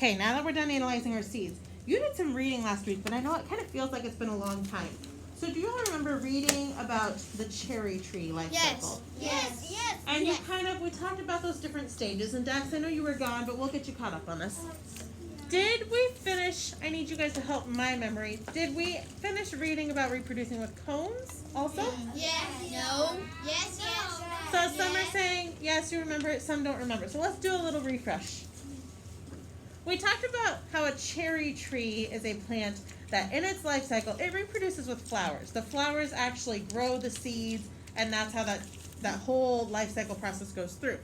Okay, now that we're done analyzing our seeds, you did some reading last week, but I know it kind of feels like it's been a long time. So do you all remember reading about the cherry tree life cycle? Yes. Yes. And you we talked about those different stages. And Dax, I know you were gone, but we'll get you caught up on this. Did we finish, I need you guys to help my memory, did we finish reading about reproducing with cones also? Yes. No. Yes. Yes. So some are saying, yes, you remember it, some don't remember. So let's do a little refresh. We talked about how a cherry tree is a plant that in its life cycle, it reproduces with flowers. The flowers actually grow the seeds, and that's how that whole life cycle process goes through.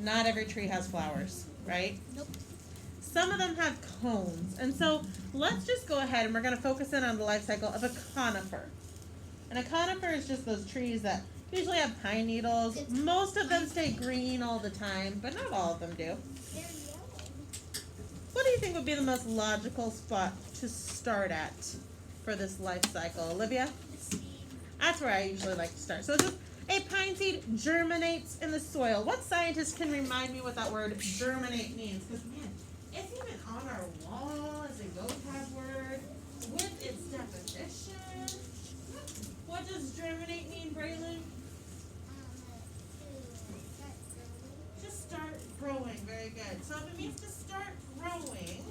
Not every tree has flowers, right? Nope. Some of them have cones. And so let's just go ahead and we're going to focus in on the life cycle of a conifer. And a conifer is just those trees that usually have pine needles. Most of them stay green all the time, but not all of them do. What do you think would be the most logical spot to start at for this life cycle? Olivia? That's where I usually like to start. So it's just a pine seed germinates in the soil. What scientist can remind me what that word germinate means? Because, man, it's even on our wall as a vocab word with its definition. What does germinate mean, Braylon? To start growing. Very good. So if it means to start growing,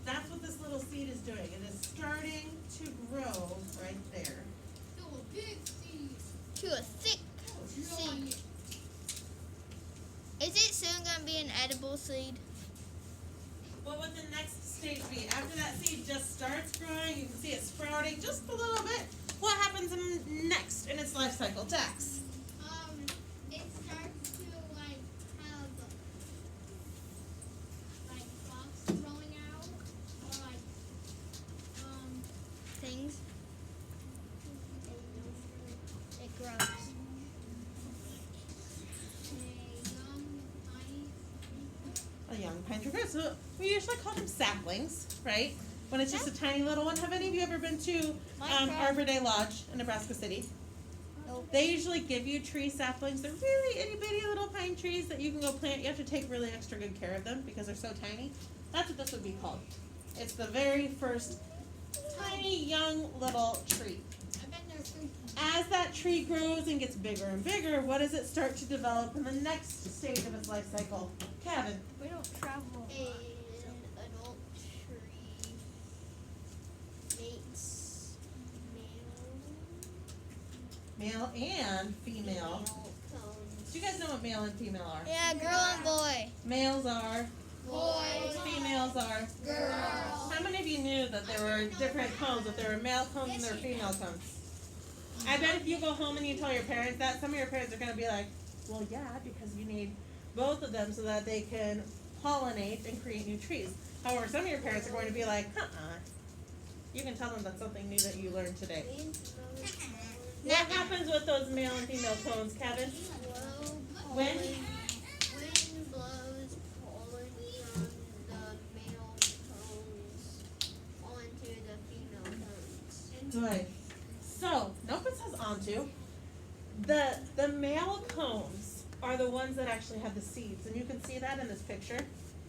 that's what this little seed is doing. It is starting to grow right there. To a big seed. To a thick seed. Is it soon going to be an edible seed? What would the next stage be? After that seed just starts growing, you can see it sprouting just a little bit. What happens next in its life cycle, Dax? It starts to have stalks growing out or things. It grows. A young pine tree grows. So we usually call them saplings, right? When it's just a tiny little one. Have any of you ever been to Arbor Day Lodge in Nebraska City? Nope. They usually give you tree saplings. They're really itty bitty little pine trees that you can go plant. You have to take really extra good care of them because they're so tiny. That's what this would be called. It's the very first tiny young little tree. As that tree grows and gets bigger and bigger, what does it start to develop in the next stage of its life cycle? Kevin? We don't travel. An adult tree mates Male and female. cones. Do you guys know what male and female are? Yeah, girl and boy. Males are, Boys. females are. Girls. How many of you knew that there were different cones, that there were male cones and there were female cones? I bet if you go home and you tell your parents that, some of your parents are going to be like, well, yeah, because you need both of them so that they can pollinate and create new trees. However, some of your parents are going to be like, you can tell them that's something new that you learned today. What happens with those male and female cones, Kevin? When? Wind blows pollen from the male cones onto the female cones. Good. So, nope, it says onto. The male cones are the ones that actually have the seeds, and you can see that in this picture.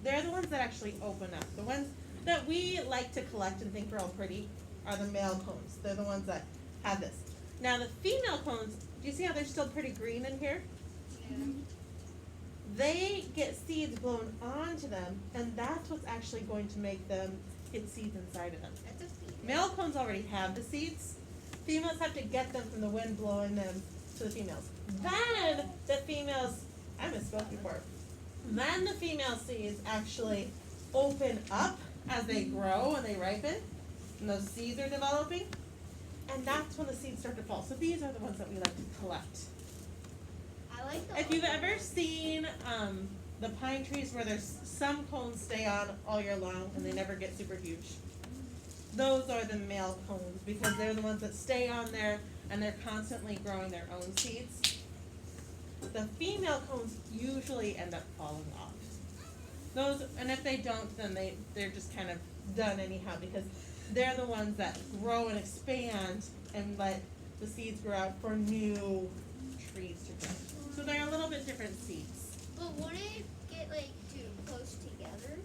They're the ones that actually open up. The ones that we like to collect and think are all pretty are the male cones. They're the ones that have this. Now the female cones, do you see how they're still pretty green in here? Yeah. They get seeds blown onto them, and that's what's actually going to make them get seeds inside of them. Male cones already have the seeds. Females have to get them from the wind blowing them to the females. Then the females, I misspoke before. Then the female seeds actually open up as they grow and they ripen, and those seeds are developing, and that's when the seeds start to fall. So these are the ones that we like to collect. I like the If you've ever seen the pine trees where there's some cones stay on all year long and they never get super huge, those are the male cones because they're the ones that stay on there and they're constantly growing their own seeds. The female cones usually end up falling off. Those, and if they don't, then they're just kind of done anyhow because they're the ones that grow and expand and let the seeds grow out for new trees to grow. So they're a little bit different seeds. But what if it like too close together?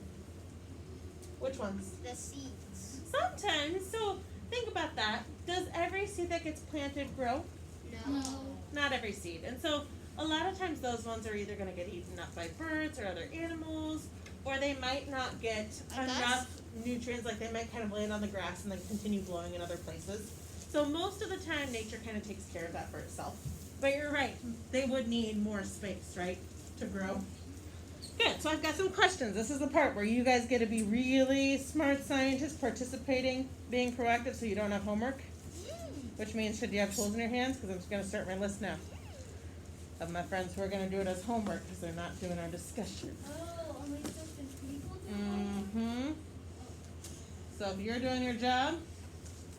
Which ones? The seeds. Sometimes. So think about that. Does every seed that gets planted grow? No. Not every seed. And so a lot of times those ones are either going to get eaten up by birds or other animals, or they might not get Like us? enough nutrients, like they might kind of land on the grass and then continue blowing in other places. So most of the time nature kind of takes care of that for itself. But you're right, they would need more space, right, to grow. Good, so I've got some questions. This is the part where you guys get to be really smart scientists participating, being proactive so you don't have homework. Which means, should you have tools in your hands? Because I'm just going to start my list now of my friends who are going to do it as homework because they're not doing our discussion. Oh, only certain people do Mm-hmm. So if you're doing your job,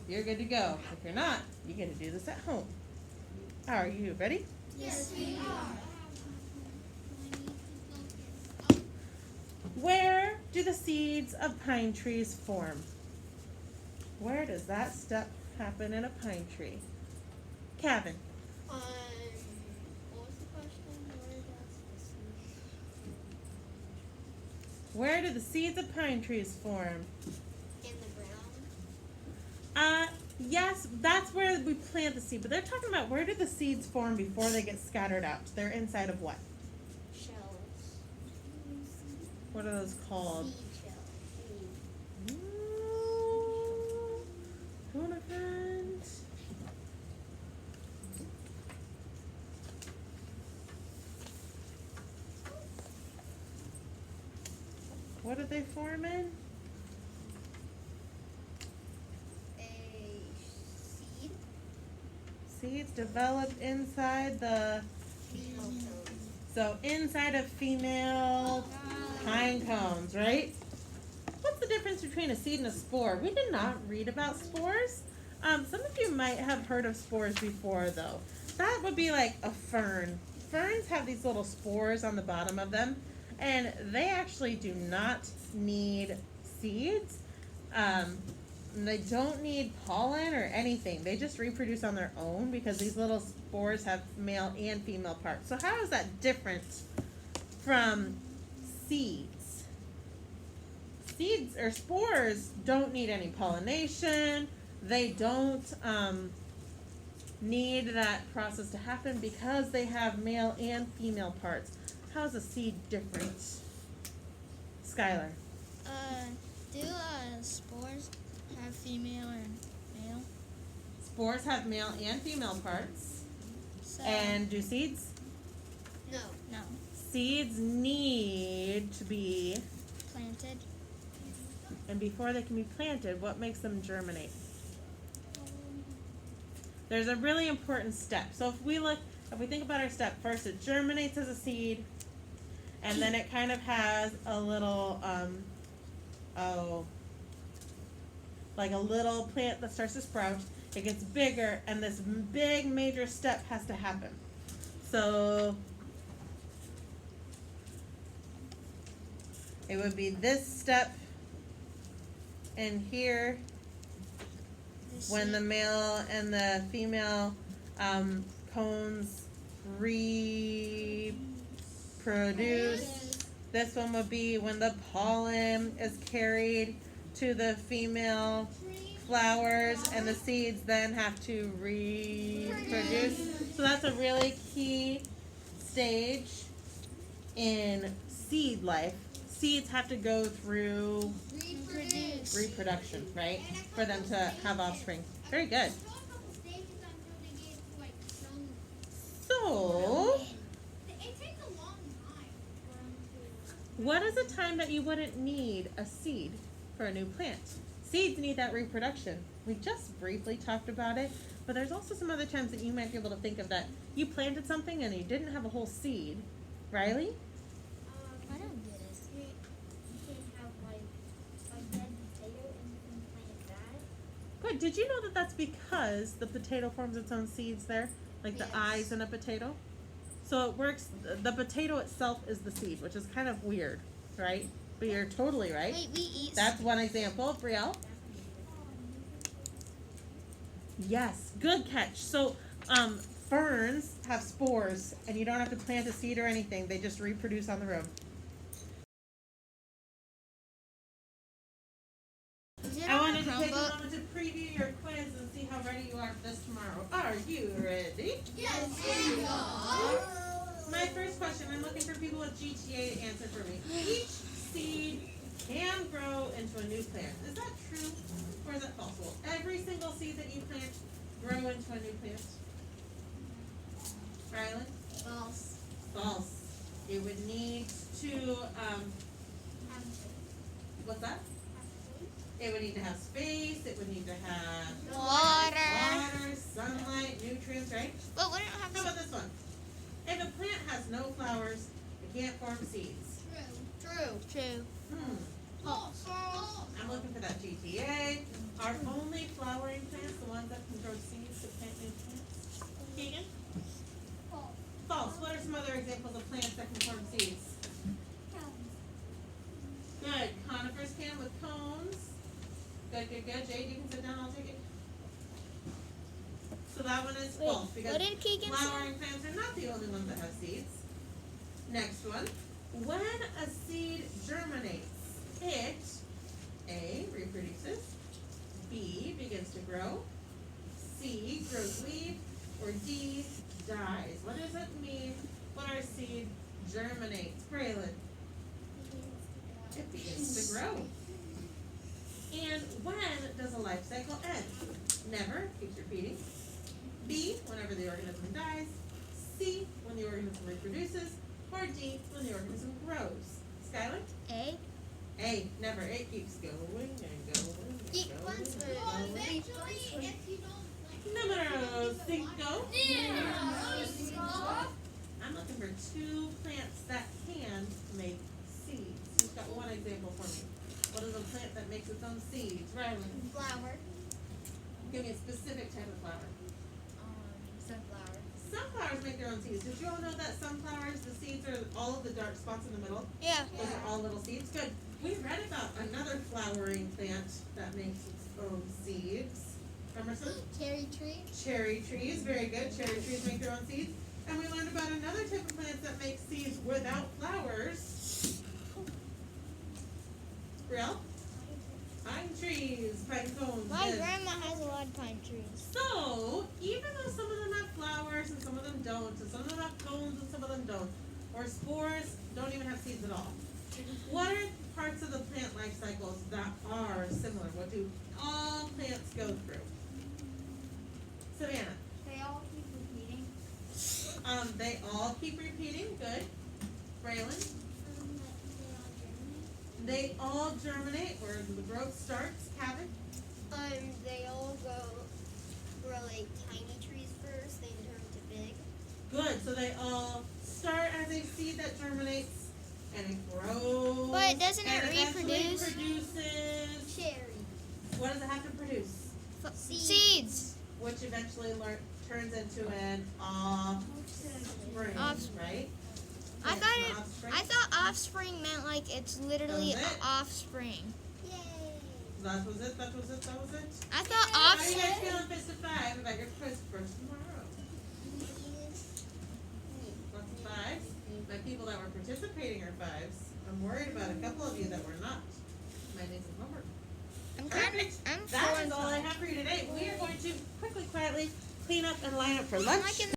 you're good to go. If you're not, you get to do this at home. Are you ready? Yes, we are. Where do the seeds of pine trees form? Where does that step happen in a pine tree? Kevin. What was the question? Where do the seeds of pine trees form? In the ground? Yes, that's where we plant the seed, but they're talking about where do the seeds form before they get scattered out? They're inside of what? Shells. What are those called? Seed shells. Ooh, come on, friends. What do they form in? A seed. Seeds developed inside the, so inside of female pine cones, right? What's the difference between a seed and a spore? We did not read about spores. Some of you might have heard of spores before, though. That would be like a fern. Ferns have these little spores on the bottom of them, and they actually do not need seeds. They don't need pollen or anything. They just reproduce on their own because these little spores have male and female parts. So how is that different from seeds? Seeds or spores don't need any pollination. They don't need that process to happen because they have male and female parts. How's a seed different? Skylar. Do spores have female or male? Spores have male and female parts. So, And do seeds? No. no, Seeds need to be, planted. and before they can be planted, what makes them germinate? There's a really important step. So if we think about our step, first it germinates as a seed, and then it kind of has a little, like a little plant that starts to sprout. It gets bigger, and this big major step has to happen. So it would be this step in here when the male and the female cones reproduce. This one would be when the pollen is carried to the female flowers and the seeds then have to reproduce. So that's a really key stage in seed life. Seeds have to go through reproduction, right? For them to have offspring. Very good. So, It takes a long time. what is a time that you wouldn't need a seed for a new plant? Seeds need that reproduction. We just briefly talked about it, but there's also some other times that you might be able to think of that you planted something and you didn't have a whole seed. Riley? I don't get it. You can have like a dead potato and you can plant that. Good. Did you know that that's because the potato forms its own seeds there? Like the Yes. eyes in a potato? So it works, the potato itself is the seed, which is kind of weird, right? But you're totally right. Wait, we eat. That's one example. Brielle? Yes, good catch. So, ferns have spores, and you don't have to plant a seed or anything. They just reproduce on their own. GTA answer for me. Each seed can grow into a new plant. Is that true or is that false? Will every single seed that you plant grow into a new plant? Rylan? False. False. It would need to, what's that? It would need to have space, it would need to have water, sunlight, nutrients, right? But we don't have How about this one? If a plant has no flowers, it can't form seeds. True. I'm looking for that GTA. Are only flowering plants the ones that can grow seeds to plant new plants? Keegan? False. What are some other examples of plants that can form seeds? Good. Conifers can with cones. Good. Jade, you can sit down, I'll take it. So that one is false because what did Keegan say? flowering plants are not the only ones that have seeds. Next one. When a seed germinates, it A, reproduces, B, begins to grow, C, grows leaves, or D, dies. What does it mean when our seed germinates? Braylon. It begins to grow. And when does a life cycle end? Never, keeps repeating. B, whenever the organism dies. C, when the organism reproduces. Or D, when the organism grows. Skylar? A. Never. It keeps going and going and Keep going. once and for- going. Eventually, if you don't Numero cinco. Yeah. I'm looking for two plants that can make seeds. Who's got one example for me? What is a plant that makes its own seeds? Rylan, Flower. give me a specific type of flower. Sunflower. Sunflowers make their own seeds. Did you all know that sunflowers, the seeds are all of the dark spots in the middle? Yeah. Those are all little seeds. Good. We read about another flowering plant that makes its own seeds. Emerson? Cherry tree. Cherry trees. Very good. Cherry trees make their own seeds. And we learned about another type of plant that makes seeds without flowers. Real? Pine trees. Pine cones. My Good. grandma has a lot of pine trees. So, even though some of them have flowers and some of them don't, and some of them have cones and some of them don't, or spores don't even have seeds at all, what are parts of the plant life cycles that are similar? What do all plants go through? Savannah. They all keep repeating. They all keep repeating. Good. Braylon. They all germinate where the growth starts. Kevin. They all grow like tiny trees first, then turn to big. Good. So they all start as a seed that germinates and it grows. But doesn't it and eventually reproduce? Cherry. What does it have to produce? Seeds. Which eventually turns into an offspring, right? I Yes, thought an it. offspring. I thought offspring meant like it's literally That was it? offspring. Yay. That was it. I thought How are you offspring. guys feeling fist to five about your quiz for tomorrow? Lots of fives. My people that were participating are fives. I'm worried about a couple of you that were not. Might need some homework. I'm kind of. Perfect. I'm That four is and all I five. have for you today. We are going to quietly clean up and line up for lunch. Like in